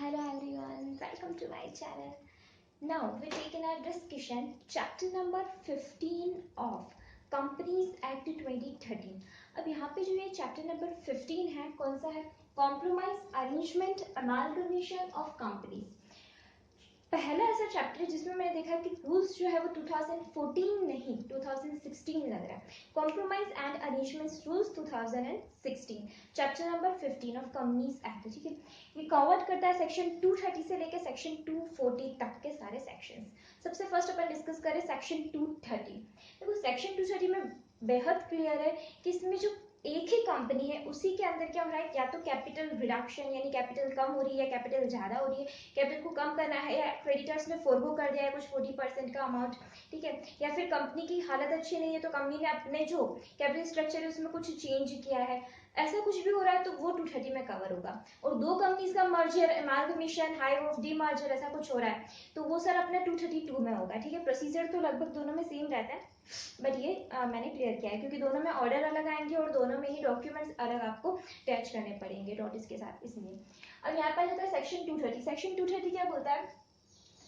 Hello everyone, welcome to my channel. Now we're taking our discussion chapter number 15 of Companies Act 2013. अब यहाँ पे जो ये chapter number 15 है, कौन सा है? Compromise arrangement amalgamation of companies. पहला ऐसा चैप्टर है जिसमें मैंने देखा कि रूल्स जो है वो 2014 नहीं 2016 लग रहा है। Compromise and arrangements rules 2016, chapter number 15 of companies act. ठीक है, ये कवर करता है सेक्शन 230 से लेकर सेक्शन 240 तक के सारे सेक्शंस। सबसे फर्स्ट अपन डिस्कस करें सेक्शन 230। देखो सेक्शन 230 में बेहद क्लियर है कि इसमें जो एक ही कंपनी है उसी के अंदर क्या हो रहा है, या तो कैपिटल रिडक्शन यानी कैपिटल कम हो रही है, कैपिटल ज्यादा हो रही है, कैपिटल को कम करना है, या क्रेडिटर्स ने फोरगो कर दिया है कुछ 40% का अमाउंट, ठीक है, या फिर कंपनी की हालत अच्छी नहीं है तो कंपनी ने अपने जो कैपिटल स्ट्रक्चर है उसमें कुछ चेंज किया है, ऐसा कुछ भी हो रहा है तो वो 230 में कवर होगा। और दो कंपनीज का merger, amalgamation, hive of demerger ऐसा कुछ हो रहा है तो वो सर अपना 232 में होगा। ठीक है, प्रोसीजर तो लगभग दोनों में सेम रहता है, बट ये मैंने क्लियर किया है क्योंकि दोनों में ऑर्डर अलग आएंगे और दोनों में ही डॉक्यूमेंट्स अलग आपको अटैच करने पड़ेंगे नोटिस के साथ, इसलिए। अब यहाँ पर जाता है सेक्शन 230। सेक्शन 230 क्या बोलता है?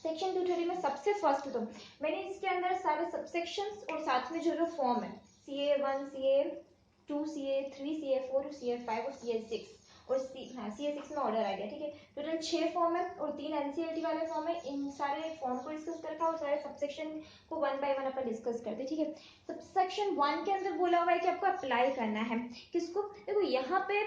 सेक्शन 230 में सबसे फर्स्ट तो मैंने इसके अंदर सारे सबसेक्शंस और साथ में जो फॉर्म है CA1, CA2, CA3, CA4, CA5 और CA6 और CA6 में ऑर्डर आ गया। ठीक है, टोटल 6 फॉर्म है और 3 NCLT वाले फॉर्म है। इन सारे फॉर्म को डिस्कस करता और सारे सबसेक्शन को 1 बाय 1 अपन डिस्कस करते। ठीक है, सबसेक्शन 1 के अंदर बोला हुआ है कि आपको अप्लाई करना है किसको? देखो यहाँ पे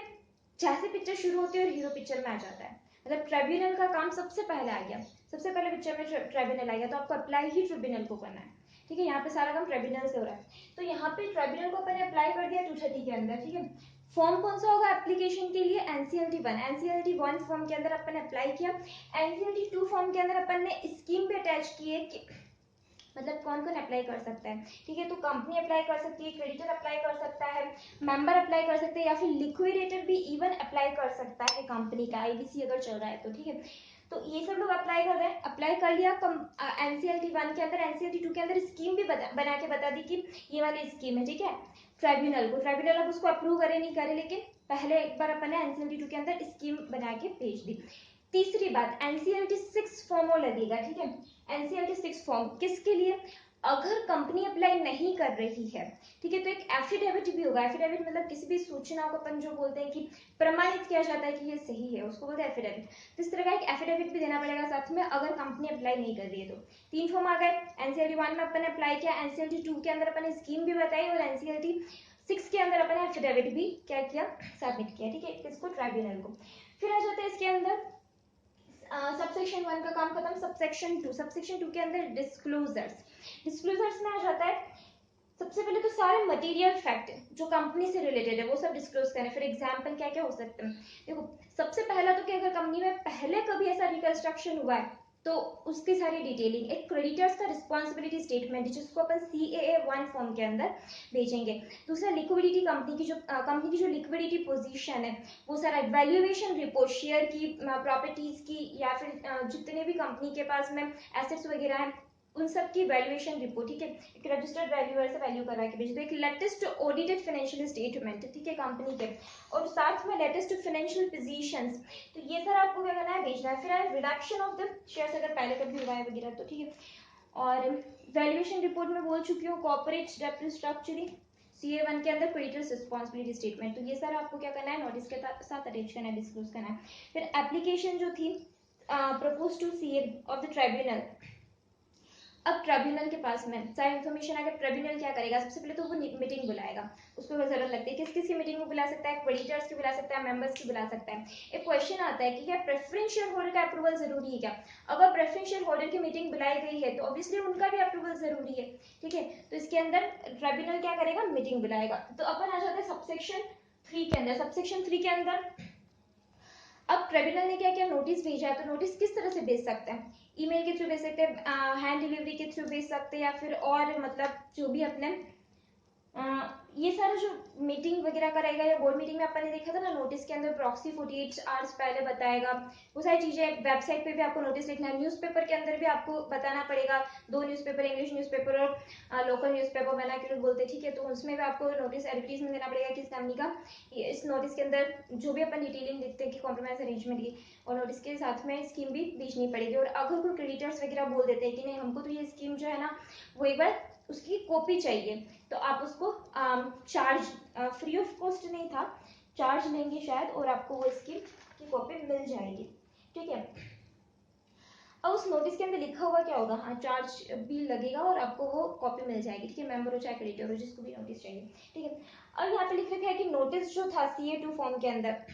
जैसे पिक्चर शुरू होती है और हीरो पिक्चर में आ जाता है, मतलब ट्रिब्यूनल का काम सबसे पहले आ गया, सबसे पहले पिक्चर में ट्रिब्यूनल आ गया तो आपको अप्लाई ही ट्रिब्यूनल को करना है। ठीक है, यहाँ पे सारा काम ट्रिब्यूनल से हो रहा है तो यहाँ पे ट्रिब्यूनल को अपन अप्लाई कर दिया 230 के अंदर। ठीक है, फॉर्म कौन सा होगा एप्लीकेशन के लिए? NCLT 1 फॉर्म के अंदर अपन अप्लाई किया। NCLT 2 फॉर्म के अंदर अपन ने स्कीम भी अटैच की है कि मतलब कौन कौन अप्लाई कर सकता है। ठीक है, तो कंपनी अप्लाई कर सकती है, क्रेडिटर अप्लाई कर सकता है, मेंबर अप्लाई कर सकते हैं, या फिर लिक्विडेटर भी इवन अप्लाई कर सकता है कंपनी का, IBC अगर चल रहा है तो। ठीक है, तो ये सब लोग अप्लाई कर रहे हैं। अप्लाई कर लिया NCLT 1 के अंदर, NCLT 2 के अंदर स्कीम भी बना के बता दी कि ये वाली स्कीम है। ठीक है, ट्रिब्यूनल अब उसको अप्रूव करे नहीं करे, लेकिन पहले एक बार अपन ने NCLT 2 के अंदर स्कीम बना के भेज दी। तीसरी बात, NCLT 6 फॉर्म और लगेगा। ठीक है, NCLT 6 फॉर्म किसके लिए? अगर कंपनी अप्लाई नहीं कर रही है, ठीक है, तो एक एफिडेविट भी होगा। एफिडेविट मतलब किसी भी सूचना को अपन जो बोलते हैं कि प्रमाणित किया जाता है कि ये सही है, उसको बोलते हैं एफिडेविट। तो इस तरह का एक एफिडेविट भी देना पड़ेगा साथ में अगर कंपनी अप्लाई नहीं कर रही है तो। 3 फॉर्म आ गए। NCLT 1 में अपन ने अप्लाई किया, NCLT 2 के अंदर अपन ने स्कीम भी बताई और NCLT 6 के अंदर अपन ने एफिडेविट भी क्या किया, सबमिट किया। ठीक है, किसको? ट्रिब्यूनल को। फिर आ जाता है इसके अंदर सबसेक्शन 1 का काम खत्म। सबसेक्शन 2 के अंदर डिस्क्लोजर्स में आ जाता है सबसे पहले तो सारे मटेरियल फैक्ट जो कंपनी से रिलेटेड है वो सब डिस्क्लोज करें। फॉर एग्जांपल क्या क्या हो सकते हैं? देखो सबसे पहला तो कि अगर कंपनी में पहले कभी ऐसा रिकंस्ट्रक्शन हुआ है तो उसकी सारी डिटेलिंग, एक क्रेडिटर्स का रिस्पॉन्सिबिलिटी स्टेटमेंट जिसको अपन CAA 1 फॉर्म के अंदर भेजेंगे। दूसरा लिक्विडिटी, कंपनी की जो लिक्विडिटी पोजीशन है वो सारा, वैल्यूएशन रिपोर्ट शेयर की, प्रॉपर्टीज की, या फिर जितने भी कंपनी के पास में एसेट्स वगैरह हैं उन सब की वैल्यूएशन रिपोर्ट। ठीक है, एक रजिस्टर्ड वैल्यूअर से वैल्यू करवा के भेज दो। एक लेटेस्ट ऑडिटेड फाइनेंशियल स्टेटमेंट, ठीक है, कंपनी के, और साथ में लेटेस्ट फाइनेंशियल पोजीशंस, तो ये सर आपको क्या करना है, भेजना है। फिर रिडक्शन ऑफ द शेयर्स अगर पहले कभी हुआ है वगैरह तो। ठीक है, और वैल्यूएशन रिपोर्ट में बोल चुकी हूँ, कॉर्पोरेट डेब्ट रिस्ट्रक्चरिंग, CA1 के अंदर क्रेडिटर्स रिस्पॉन्सिबिलिटी स्टेटमेंट, तो ये सर आपको क्या करना है, नोटिस के साथ अटैच करना है, डिस्क्लोज करना है। फिर एप्लीकेशन जो थी propose to CA of the tribunal, अब ट्रिब्यूनल के पास में सारी इन्फॉर्मेशन आकर ट्रिब्यूनल क्या करेगा, सबसे पहले तो वो मीटिंग बुलाएगा। उसको जरूरत लगती है किस किस की मीटिंग को बुला सकता है, क्रेडिटर्स की बुला सकता है, मेंबर्स की बुला सकता है। एक क्वेश्चन आता है कि क्या प्रेफरेंस शेयर होल्डर का अप्रूवल जरूरी है क्या? अगर प्रेफरेंस शेयर होल्डर की मीटिंग बुलाई गई है तो ऑब्वियसली उनका भी अप्रूवल जरूरी है। ठीक है, तो इसके अंदर ट्रिब्यूनल क्या करेगा, मीटिंग बुलाएगा। तो अपन आ जाते हैं सबसेक्शन 3 के अंदर। सबसेक्शन 3 के अंदर अब ट्रिब्यूनल ने क्या क्या नोटिस भेजा है, तो नोटिस किस तरह से भेज सकते हैं, ईमेल के थ्रू भेज सकते हैं, हैंड डिलीवरी के थ्रू भेज सकते हैं, या फिर और मतलब जो भी अपने ये सारा जो मीटिंग वगैरह करेगा या बोर्ड मीटिंग में अपन ने देखा था ना, नोटिस के अंदर प्रॉक्सी 48 आवर्स पहले बताएगा, वो सारी चीजें वेबसाइट पे भी आपको नोटिस लिखना है, न्यूज़पेपर के अंदर भी आपको बताना पड़ेगा, 2 न्यूज़पेपर, इंग्लिश न्यूज़पेपर और लोकल न्यूज़पेपर वर्नाक्युलर बोलते हैं, ठीक है, तो उसमें भी आपको नोटिस एडवर्टीजमेंट देना पड़ेगा किस कंपनी का। इस नोटिस के अंदर जो भी अपन डिटेलिंग लिखते हैं कि कॉम्प्रोमाइज अरेंजमेंट की, और नोटिस के साथ में स्कीम भी भेजनी पड़ेगी। और अगर कोई क्रेडिटर्स वगैरह बोल देते हैं कि नहीं हमको तो ये स्कीम जो है ना वो एक बार उसकी कॉपी चाहिए, तो आप उसको चार्ज फ्री ऑफ कॉस्ट नहीं था, चार्ज लेंगे शायद, और आपको वो स्कीम की कॉपी मिल जाएगी, ठीक है। अब उस नोटिस के अंदर लिखा हुआ क्या होगा, हाँ चार्ज भी लगेगा और आपको वो कॉपी मिल जाएगी, ठीक है, मेंबर हो चाहे क्रेडिटर हो, जिसको भी नोटिस चाहिए, ठीक है। अब यहाँ पे लिख रखा है कि नोटिस जो था CA2 फॉर्म के अंदर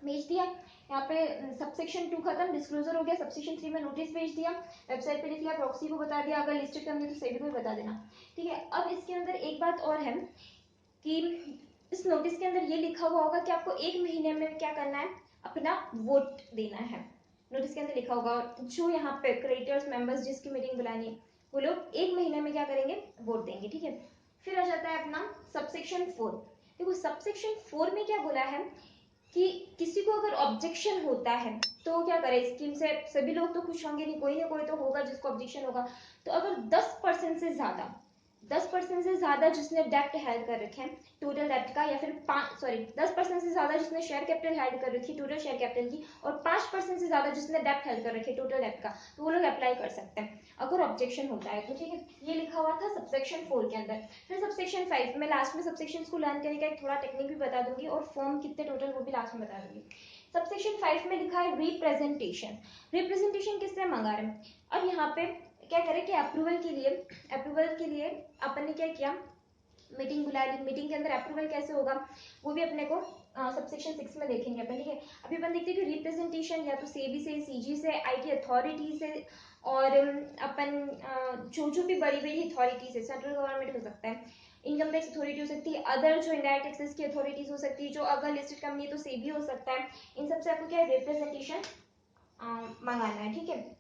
भेज दिया, यहाँ पे सबसेक्शन 2 खत्म, डिस्क्लोजर हो गया, सबसेक्शन 3 में नोटिस भेज दिया, वेबसाइट पे लिख लिया, प्रॉक्सी को बता दिया, अगर लिस्टेड कंपनी तो सेबी को बता देना, ठीक है। अब इसके अंदर एक बात और है कि इस नोटिस के अंदर ये लिखा हुआ होगा कि आपको 1 महीने में क्या करना है, अपना वोट देना है, नोटिस के अंदर लिखा होगा। जो यहाँ पे क्रेडिटर्स मेंबर्स जिसकी मीटिंग बुलानी है वो लोग 1 महीने में क्या करेंगे, वोट देंगे, ठीक है। फिर आ जाता है अपना सबसेक्शन 4। देखो सबसेक्शन 4 में क्या बोला है कि किसी को अगर ऑब्जेक्शन होता है तो क्या करे, स्कीम से सभी लोग तो खुश होंगे नहीं, कोई ना कोई तो होगा जिसको ऑब्जेक्शन होगा, तो अगर 10% से ज्यादा 10% से ज्यादा जिसने डेप्ट हेल्ड कर रखे हैं टोटल डेप्ट का, या फिर 10% से ज्यादा जिसने शेयर कैपिटल हेल्ड कर रखी टोटल शेयर कैपिटल की, और 5% से ज्यादा जिसने डेप्ट हेल्ड कर रखी टोटल डेप्ट का, तो वो लोग अप्लाई कर सकते हैं अगर ऑब्जेक्शन होता है तो, ठीक है। ये लिखा हुआ था सबसेक्शन 4 के अंदर। फिर सबसेक्शन 5 में लास्ट में सबसेक्शन को लर्न करने का एक थोड़ा टेक्निक भी बता दूंगी, और फॉर्म कितने टोटल वो भी लास्ट में बता दूंगी। सबसेक्शन 5 में लिखा है रिप्रेजेंटेशन। रिप्रेजेंटेशन किससे मंगा रहे हैं, अब यहाँ पे क्या करें कि अप्रूवल के लिए अपन ने क्या किया, मीटिंग बुला ली, मीटिंग के अंदर अप्रूवल कैसे होगा वो भी अपने को सबसेक्शन 6 में देखेंगे अपन, ठीक है। अभी अपन देखते हैं कि रिप्रेजेंटेशन या तो सेबी से, सीजी से, आईटी अथॉरिटी से, और अपन जो भी बड़ी बड़ी अथॉरिटी से, सेंट्रल गवर्नमेंट हो सकता है, इनकम टैक्स अथॉरिटी हो सकती है, अदर जो इंडायरेक्ट टैक्सेस की अथॉरिटीज हो सकती है, जो अगर लिस्टेड कंपनी है तो सेबी हो सकता है, इन सबसे आपको क्या रिप्रेजेंटेशन मंगाना है, ठीक है।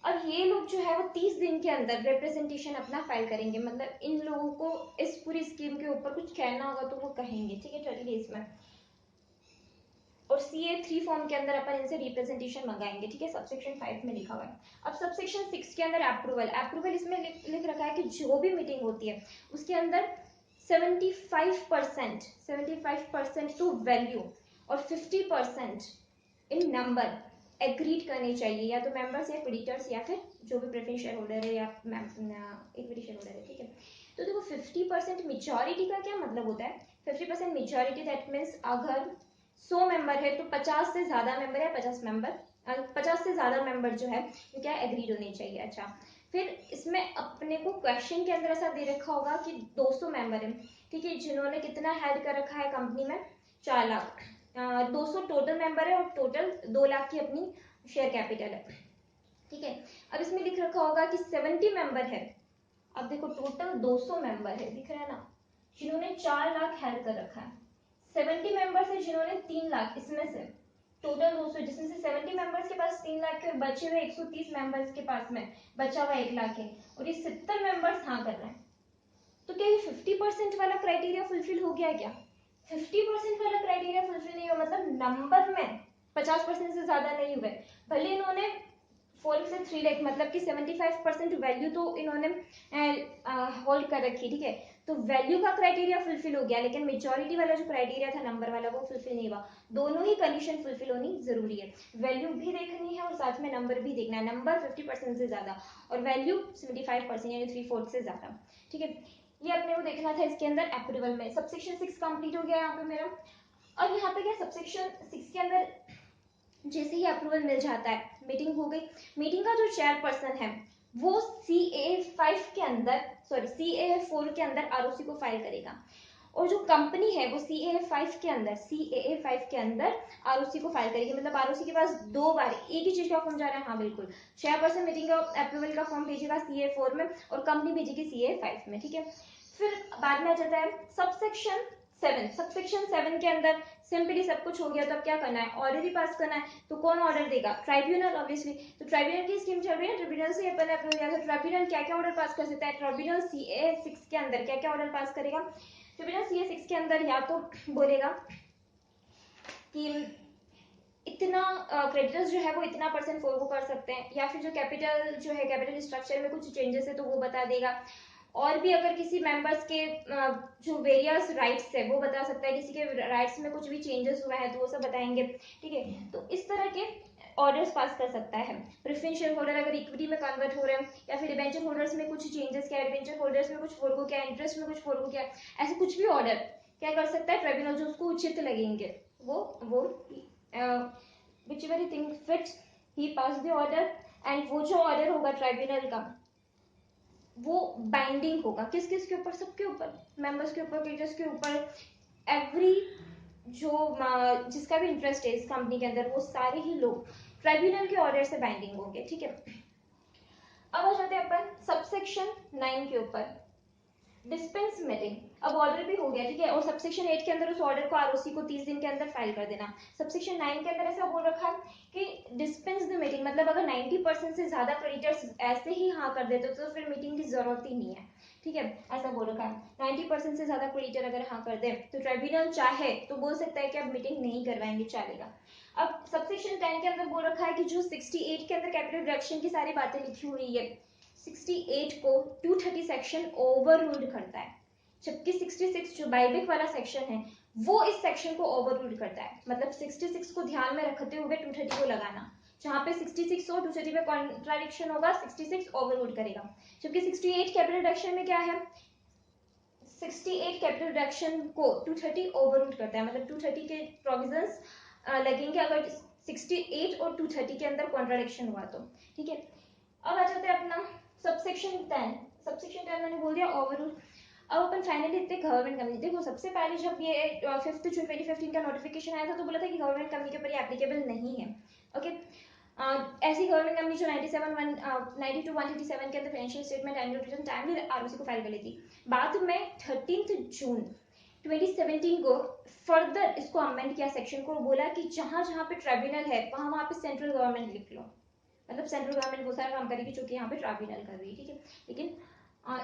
अब ये लोग जो है वो 30 दिन के अंदर रिप्रेजेंटेशन अपना फाइल करेंगे, मतलब इन लोगों को इस पूरी स्कीम के ऊपर कुछ कहना होगा तो वो कहेंगे, ठीक है, 30 डेज में। और CA3 फॉर्म के अंदर अपन इनसे रिप्रेजेंटेशन मंगाएंगे, ठीक है, सबसेक्शन 5 में लिखा हुआ है। अब सबसेक्शन 6 के अंदर अप्रूवल इसमें लिख रखा है कि जो भी मीटिंग होती है उसके अंदर 75% टू वैल्यू और 50% इन नंबर एग्रीड करने चाहिए, या तो मेंबर्स या क्रेडिटर्स या फिर जो भी प्रेफरेंस शेयर होल्डर है या इक्विटी शेयर होल्डर है, ठीक है। तो देखो 50% मेजॉरिटी का क्या मतलब होता है, 50% मेजॉरिटी दैट मीन्स अगर 100 मेंबर है तो 50 से ज्यादा मेंबर है, 50 से ज्यादा मेंबर जो है वो क्या एग्रीड होने चाहिए। अच्छा, फिर इसमें अपने को क्वेश्चन के अंदर ऐसा दे रखा होगा कि 200 मेंबर है, ठीक है, जिन्होंने कितना हेल्ड कर रखा है कंपनी में, 4 लाख, 200 टोटल मेंबर है और टोटल 2 लाख की अपनी शेयर कैपिटल है, ठीक है। अब इसमें लिख रखा होगा कि 70 मेंबर है, अब देखो टोटल 200 मेंबर है, दिख रहा है ना, जिन्होंने 4 लाख हेल्ड कर रखा है, 70 मेंबर्स है जिन्होंने 3 लाख, इसमें से टोटल 200, जिसमें से 70 मेंबर्स के पास 3 लाख के, और बचे हुए 130 मेंबर्स के पास में बचा हुआ 1 लाख है, और ये 70 मेंबर्स हाँ कर रहे हैं, तो क्या ये 50% वाला क्राइटेरिया फुलफिल हो गया क्या, 50% वाला क्राइटेरिया फुलफिल नहीं हुआ, मतलब नंबर में 50% से ज्यादा नहीं हुए, भले इन्होंने 4 से 3 लाख मतलब कि 75% वैल्यू तो इन्होंने होल्ड कर रखी, ठीक है, तो वैल्यू का क्राइटेरिया फुलफिल हो गया, लेकिन मेजॉरिटी वाला जो क्राइटेरिया था नंबर वाला वो फुलफिल नहीं हुआ। दोनों ही कंडीशन फुलफिल होनी जरूरी है, वैल्यू भी देखनी है और साथ में नंबर भी देखना है, नंबर 50% से ज्यादा और वैल्यू 75% यानी 3/4 से ज्यादा, ठीक है। ये अपने को देखना था इसके अंदर अप्रूवल में। सबसेक्शन 6 कंप्लीट हो गया यहाँ पे मेरा। अब यहाँ पे क्या सबसेक्शन 6 के अंदर जैसे ही अप्रूवल मिल जाता है, मीटिंग हो गई, मीटिंग का जो चेयरपर्सन है वो CA4 के अंदर ROC को फाइल करेगा, और जो कंपनी है वो CA5 के अंदर ROC को फाइल करेगी, मतलब ROC के पास 2 बार एक ही चीज का फॉर्म जा रहा है, हाँ बिल्कुल, चेयरपर्सन मीटिंग का अप्रूवल का फॉर्म भेजेगा CA4 में और कंपनी भेजेगी CA5 में, ठीक है। फिर बाद में आ जाता है सबसेक्शन 7 के अंदर सिंपली सब कुछ हो गया, तो अब क्या करना है, ऑर्डर ही पास करना है, तो कौन ऑर्डर देगा, ट्राइब्यूनल ऑब्वियसली, तो ट्राइब्यूनल की स्कीम चल रही है, ट्रिब्यूनल से अपन अप्रूवल लिया, तो ट्राइब्यूनल क्या क्या ऑर्डर पास कर सकता है, ट्राइब्यूनल CA6 के अंदर क्या क्या ऑर्डर पास करेगा, ट्रिब्यूनल CA6 के अंदर या तो बोलेगा कि इतना क्रेडिटर्स जो है वो इतना % फॉरगो कर सकते हैं, या फिर जो कैपिटल जो है कैपिटल स्ट्रक्चर में कुछ चेंजेस है तो वो बता देगा, और भी अगर किसी मेंबर्स के जो वेरियस राइट्स है वो बता सकता है, किसी के राइट्स में कुछ भी चेंजेस हुआ है तो वो सब बताएंगे, ठीक है। तो इस तरह के ऑर्डर्स पास कर सकता है। प्रेफरेंशियल होल्डर अगर इक्विटी में कन्वर्ट हो रहे हैं, या फिर डिबेंचर होल्डर्स में कुछ चेंजेस किया, डिबेंचर होल्डर्स में कुछ फॉरगो किया, इंटरेस्ट में कुछ फॉरगो किया, ऐसे कुछ भी ऑर्डर क्या कर सकता है ट्रिब्यूनल, जो उसको उचित लगेंगे वो whichever he think fit he pass the order, and वो जो ऑर्डर होगा ट्राइब्यूनल का वो बाइंडिंग होगा किस किस के ऊपर, सबके ऊपर, मेंबर्स के ऊपर, क्रेडिटर्स के ऊपर, एवरी जो जिसका भी इंटरेस्ट है इस कंपनी के अंदर वो सारे ही लोग ट्राइब्यूनल के ऑर्डर से बाइंडिंग होंगे, ठीक है। अब आ जाते हैं अपन सबसेक्शन 9 के ऊपर, डिस्पेंस मीटिंग। अब ऑर्डर भी हो गया, ठीक है, और सबसेक्शन 8 के अंदर उस ऑर्डर को आरओसी को 30 दिन के अंदर फाइल कर देना। सबसेक्शन 9 के अंदर ऐसा बोल रखा है कि डिस्पेंस द मीटिंग, मतलब अगर 90% से ज्यादा क्रेडिटर्स ऐसे ही हाँ कर देते तो फिर मीटिंग की जरूरत ही नहीं है, ठीक है, ऐसा बोल रखा है। 90% से ज्यादा क्रेडिटर अगर हाँ कर दे तो ट्राइब्यूनल चाहे तो बोल सकता है कि अब मीटिंग नहीं करवाएंगे, चलेगा। अब सबसेक्शन 10 के अंदर बोल रखा है कि जो 68 के अंदर कैपिटल रिडक्शन की सारी बातें लिखी हुई है, 68 को 230 सेक्शन ओवर रूल्ड करता है, जबकि 66 जो बाइबिक वाला सेक्शन है वो इस सेक्शन को ओवर रूल्ड करता है। मतलब 66 को ध्यान में रखते हुए 230 को लगाना, जहां पे 66 और 230 में कॉन्ट्राडिक्शन होगा 66 ओवर रूल्ड करेगा, जबकि 68 कैपिटल रिडक्शन में क्या है, 68 कैपिटल रिडक्शन को 230 ओवर रूल्ड करता है, मतलब 230 के प्रोविजंस लगेंगे अगर 68 और 230 के अंदर कॉन्ट्राडिक्शन हुआ तो, ठीक है। अब आ जाते हैं अपना सबसेक्शन 10। सबसेक्शन 10 मैंने बोल दिया ओवरऑल। अब अपन फाइनली इतने गवर्नमेंट कंपनी, देखो सबसे पहले जब ये 5 जून 2015 का नोटिफिकेशन आया था तो बोला था कि गवर्नमेंट कंपनी के ऊपर ये एप्लीकेबल नहीं है, ओके। ऐसी गवर्नमेंट कंपनी जो 92-187 के अंदर financial statement annual return timely ROC को फाइल कर लेती, बाद में 13 जून 2017 को फर्दर इसको अमेंड किया सेक्शन को, बोला कि जहां जहां पे ट्राइब्यूनल है वहां वहां पे सेंट्रल गवर्नमेंट लिख लो, मतलब सेंट्रल गवर्नमेंट वो सारा काम करेगी जो कि यहाँ पे ट्राइब्यूनल कर रही है, ठीक है। लेकिन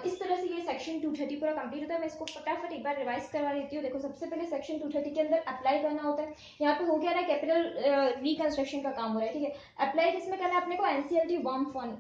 इस तरह से ये सेक्शन 230 पूरा कंप्लीट होता है। मैं इसको फटाफट एक बार रिवाइज करवा देती हूँ। देखो सबसे पहले सेक्शन 230 के अंदर अप्लाई करना होता है। यहाँ पे हो गया ना, कैपिटल रिकंस्ट्रक्शन का काम हो रहा है, ठीक है। अप्लाई किसमें करना है अपने को, एनसीएलटी 1 फॉर्म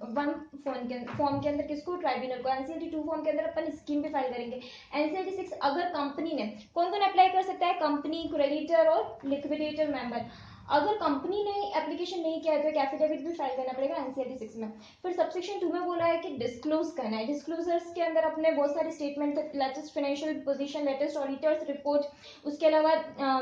के अंदर किसको, ट्राइब्यूनल को। एनसीएलटी 2 फॉर्म के अंदर अपन स्कीम पे फाइल करेंगे। एनसीएलटी 6 अगर कंपनी ने, कौन कौन अप्लाई कर सकता है, कंपनी, क्रेडिटर और लिक्विडेटर मेंबर। अगर कंपनी ने एप्लीकेशन नहीं किया है तो एक एफिडेविट भी फाइल करना पड़ेगा एनसीएलटी 6 में। फिर सबसेक्शन 2 में बोला है कि डिस्क्लोज करना है। डिस्क्लोजर्स के अंदर अपने बहुत सारे statement, latest financial position, latest auditors report, उसके अलावा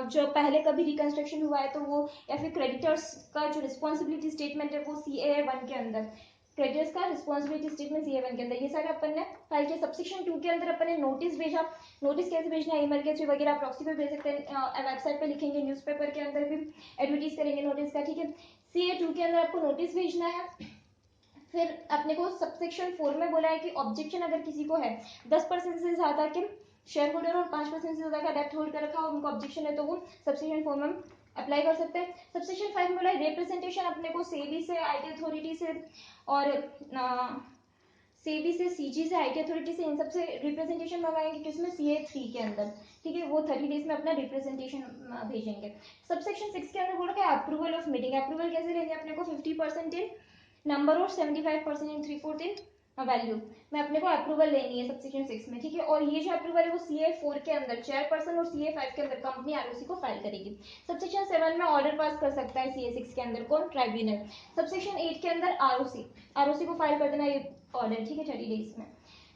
जो पहले कभी रिकंस्ट्रक्शन हुआ है तो वो, या फिर क्रेडिटर्स का जो रिस्पॉन्सिबिलिटी स्टेटमेंट है वो CA1 के अंदर, क्रेडिटर्स का रिस्पॉन्सिबिलिटी स्टेटमेंट CA1 के अंदर, ये सारे अपन ने फाइल किया। सबसेक्शन 2 के अंदर अपन ने नोटिस भेजा। नोटिस कैसे भेजना है, ईमेल के थ्रू वगैरह, प्रॉक्सी पे भेज सकते हैं, वेबसाइट पे लिखेंगे, न्यूज़पेपर के अंदर भी एडवर्टीज करेंगे नोटिस का, ठीक है। CA2 के अंदर आपको नोटिस भेजना है। फिर अपने को सबसेक्शन 4 में बोला है कि ऑब्जेक्शन अगर किसी को है 10% से ज्यादा के शेयर होल्डर और 5% से ज्यादा का डेप्ट होल्ड कर रखा और उनको ऑब्जेक्शन है तो वो सबसेक्शन 4 में अप्लाई कर सकते हैं। सबसेक्शन 5 में बोला है रिप्रेजेंटेशन अपने को सेबी से, आईटी अथॉरिटी से और सेबी से, सीजी से, आईटी अथॉरिटी से, इन सबसे रिप्रेजेंटेशन मंगाएंगे किसमें, CA3 के अंदर, ठीक है। वो 30 डेज में अपना रिप्रेजेंटेशन भेजेंगे। सबसेक्शन 6 के अंदर बोल रखा है अप्रूवल ऑफ मीटिंग। अप्रूवल कैसे लेंगे अपने को, 50% इन नंबर और 75% इन 3/4 इन वैल्यू में अपने को अप्रूवल लेनी है सबसेक्शन 6 में, ठीक है। और ये जो अप्रूवल है वो CA4 के अंदर चेयरपर्सन और CA5 के अंदर कंपनी आरओसी को फाइल करेगी। सबसेक्शन 7 में ऑर्डर पास कर सकता है CA6 के अंदर कौन, ट्राइब्यूनल। सबसेक्शन 8 के अंदर आरओसी को फाइल कर देना ये ऑर्डर, ठीक है, 30 डेज में।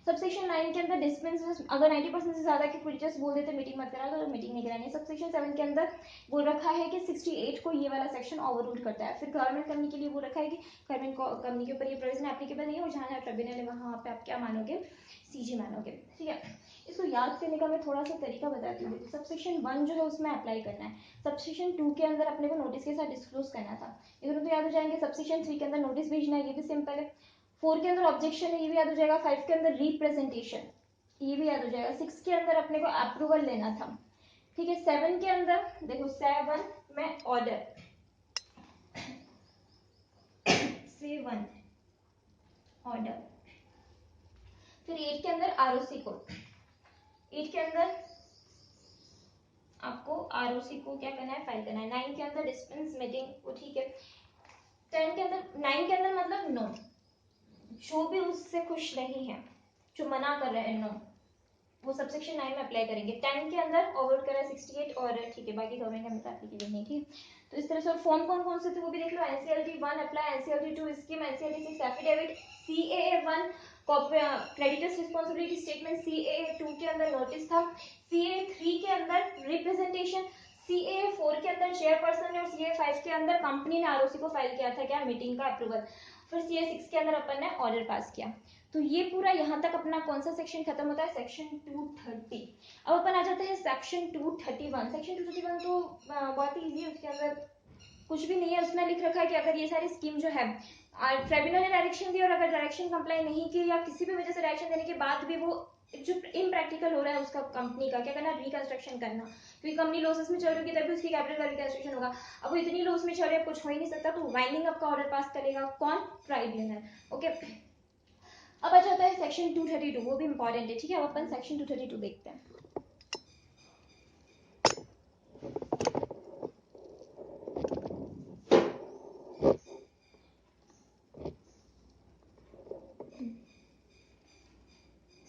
सबसेक्शन 9 के अंदर डिस्पेंस, अगर 90% से ज्यादा के क्रेडिटर्स बोल देते मीटिंग मत करा तो मीटिंग नहीं करानी। सबसेक्शन 7 के अंदर बोल रखा है कि 68 को ये वाला सेक्शन ओवररूल करता है। फिर गवर्नमेंट कंपनी के लिए बोल रखा है कि गवर्नमेंट कंपनी के ऊपर ये प्रोविजन एप्लीकेबल नहीं है और जहां जहां ट्रिब्यूनल है वहां पे आप क्या मानोगे, सीजी मानोगे, ठीक है। इसको याद करने का मैं थोड़ा सा तरीका बताती हूँ। सबसेक्शन 1 जो है उसमें अप्लाई करना है। सबसेक्शन 2 के अंदर अपने को नोटिस के साथ डिस्क्लोज करना था, ये तो याद हो जाएंगे। सबसेक्शन 3 के अंदर नोटिस भेजना है, ये भी सिंपल है। 4 के अंदर ऑब्जेक्शन है, ये भी याद हो जाएगा। 5 के अंदर रिप्रेजेंटेशन, ये भी याद हो जाएगा। 6 के अंदर अपने को अप्रूवल लेना था, ठीक है। 7 के अंदर देखो 7 में ऑर्डर, 7 ऑर्डर। फिर 8 के अंदर आरओसी को, 8 के अंदर आपको आरओसी को क्या करना है, फाइल करना है। 9 के अंदर डिस्टेंस मीटिंग, वो ठीक है। 10 के अंदर, 9 के अंदर मतलब नो, जो भी उससे खुश नहीं है, जो मना कर रहे हैं, नो, वो सबसेक्शन 9 में अप्लाई करेंगे। 10 के अंदर ओवरऑल करा 68 और ठीक है, बाकी गवर्नमेंट का मतलब एप्लीकेबल नहीं थी। तो इस तरह से, और फॉर्म कौन कौन से थे वो भी देख लो। NCLT 1 apply, NCLT 2 scheme, NCLT 6 affidavit, CAA 1 creditors responsibility statement, CAA 2 के अंदर नोटिस था, सीएए 3 के अंदर रिप्रेजेंटेशन, सीएए 4 के अंदर चेयरपर्सन ने, और सीएए 5 के अंदर कंपनी ने आरओसी को फाइल किया था क्या, मीटिंग का अप्रूवल। फिर सीए 6 के अंदर अपन ने ऑर्डर पास किया। तो ये पूरा यहाँ तक अपना कौन सा सेक्शन खत्म होता है, सेक्शन 230। अब अपन आ जाते हैं सेक्शन 231। सेक्शन 231 तो बहुत ही इजी है, उसके अंदर कुछ भी नहीं है। उसमें लिख रखा है कि अगर ये सारी स्कीम जो है ट्रिब्यूनल ने डायरेक्शन दी और अगर डायरेक्शन कंप्लाई नहीं की या किसी भी वजह से डायरेक्शन देने के बाद भी वो जो इम्प्रैक्टिकल हो रहा है उसका, कंपनी का क्या करना, रिकंस्ट्रक्शन करना, क्योंकि कंपनी लॉसेस में चल रही है तभी उसकी कैपिटल का रिकंस्ट्रक्शन होगा। अब वो इतनी लॉस में चल रही है, कुछ हो ही नहीं सकता, तो वाइंडिंग अप का ऑर्डर पास करेगा कौन, ट्राइब्यूनल। ओके, अब आ जाता है सेक्शन 232, वो भी इंपॉर्टेंट है, ठीक है। अब अपन सेक्शन 232 देखते हैं।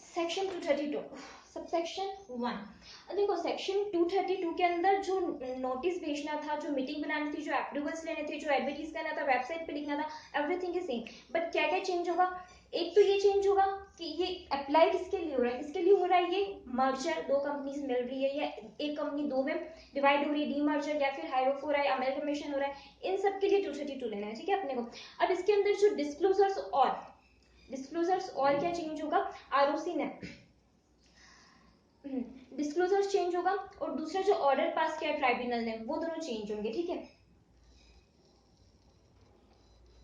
Section 232 subsection 1। देखो सेक्शन 232 के अंदर जो नोटिस भेजना था, जो मीटिंग बनानी थी, जो अप्रूवल्स लेने थे, जो एडवर्टीज करना था, वेबसाइट पे लिखना था, एवरीथिंग इज सेम। बट क्या क्या चेंज होगा, एक तो ये चेंज होगा कि ये अप्लाई किसके लिए हो रहा है, किसके लिए हो रहा है, ये मर्जर, दो कंपनीज मिल रही है या एक कंपनी दो में डिवाइड हो रही है, डीमर्जर या फिर हाइव ऑफ हो रहा है, अमेलगमेशन हो रहा है, इन सब के लिए 232 लेना है, ठीक है अपने को। अब इसके अंदर जो डिस्क्लोजर्स और क्या चेंज होगा, आरओसी ने डिस्क्लोजर्स चेंज होगा और दूसरा जो ऑर्डर पास किया ट्राइब्यूनल ने, वो दोनों चेंज होंगे, ठीक है।